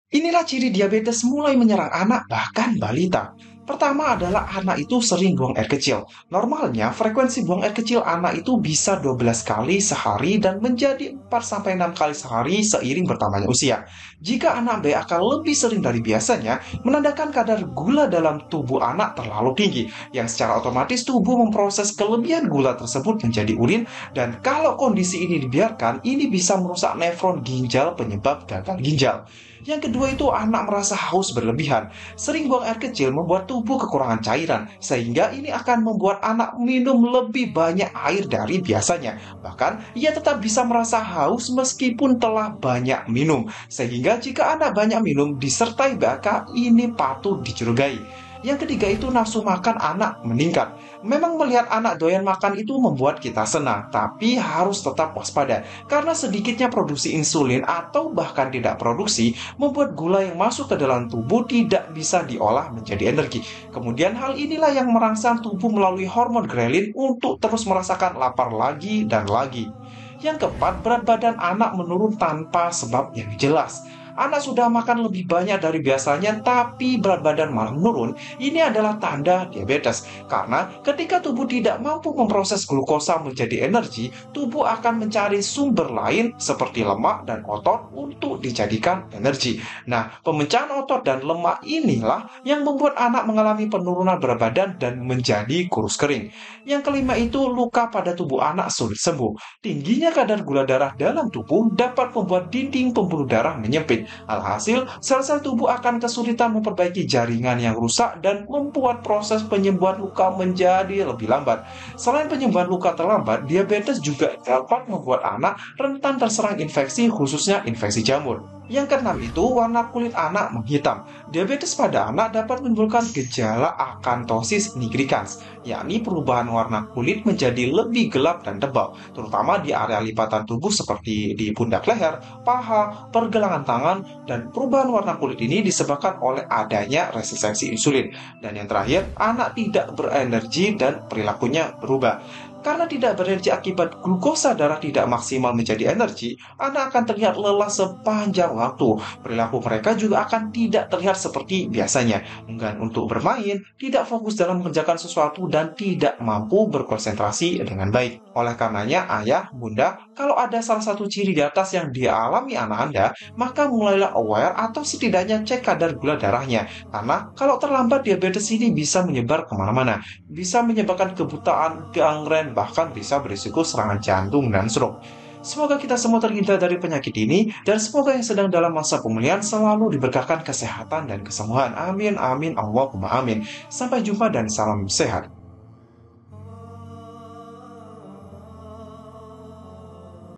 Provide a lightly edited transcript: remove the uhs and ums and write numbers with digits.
Inilah ciri diabetes mulai menyerang anak bahkan balita. Pertama adalah anak itu sering buang air kecil. Normalnya frekuensi buang air kecil anak itu bisa 12 kali sehari dan menjadi 4-6 kali sehari seiring bertambahnya usia. Jika anak B akan lebih sering dari biasanya, menandakan kadar gula dalam tubuh anak terlalu tinggi, yang secara otomatis tubuh memproses kelebihan gula tersebut menjadi urin, dan kalau kondisi ini dibiarkan, ini bisa merusak nefron ginjal penyebab gagal ginjal. Yang kedua itu anak merasa haus berlebihan. Sering buang air kecil membuat tubuh kekurangan cairan, sehingga ini akan membuat anak minum lebih banyak air dari biasanya. Bahkan, ia tetap bisa merasa haus meskipun telah banyak minum. Sehingga jika anak banyak minum disertai BAK, ini patut dicurigai. Yang ketiga itu nafsu makan anak meningkat. Memang melihat anak doyan makan itu membuat kita senang, tapi harus tetap waspada. Karena sedikitnya produksi insulin atau bahkan tidak produksi, membuat gula yang masuk ke dalam tubuh tidak bisa diolah menjadi energi. Kemudian hal inilah yang merangsang tubuh melalui hormon grelin untuk terus merasakan lapar lagi dan lagi. Yang keempat, berat badan anak menurun tanpa sebab yang jelas. Anak sudah makan lebih banyak dari biasanya, tapi berat badan malah menurun. Ini adalah tanda diabetes. Karena ketika tubuh tidak mampu memproses glukosa menjadi energi, tubuh akan mencari sumber lain seperti lemak dan otot untuk dijadikan energi. Nah, pemecahan otot dan lemak inilah yang membuat anak mengalami penurunan berat badan dan menjadi kurus kering. Yang kelima itu luka pada tubuh anak sulit sembuh. Tingginya kadar gula darah dalam tubuh dapat membuat dinding pembuluh darah menyempit. Alhasil, sel-sel tubuh akan kesulitan memperbaiki jaringan yang rusak dan membuat proses penyembuhan luka menjadi lebih lambat. Selain penyembuhan luka terlambat, diabetes juga dapat membuat anak rentan terserang infeksi, khususnya infeksi jamur. Yang keenam itu warna kulit anak menghitam. Diabetes pada anak dapat menimbulkan gejala akanthosis nigricans, yakni perubahan warna kulit menjadi lebih gelap dan tebal, terutama di area lipatan tubuh seperti di pundak leher, paha, pergelangan tangan, dan perubahan warna kulit ini disebabkan oleh adanya resistensi insulin. Dan yang terakhir, anak tidak berenergi dan perilakunya berubah. Karena tidak berenergi akibat glukosa darah tidak maksimal menjadi energi, anak akan terlihat lelah sepanjang waktu. Perilaku mereka juga akan tidak terlihat seperti biasanya. Enggan untuk bermain, tidak fokus dalam mengerjakan sesuatu, dan tidak mampu berkonsentrasi dengan baik. Oleh karenanya, ayah, bunda, kalau ada salah satu ciri di atas yang dialami anak Anda, maka mulailah aware atau setidaknya cek kadar gula darahnya. Karena kalau terlambat, diabetes ini bisa menyebar kemana-mana. Bisa menyebabkan kebutaan, gangren, bahkan bisa berisiko serangan jantung dan stroke. Semoga kita semua terhindar dari penyakit ini, dan semoga yang sedang dalam masa pemulihan selalu diberkahkan kesehatan dan kesembuhan. Amin, amin, Allahumma amin. Sampai jumpa dan salam sehat.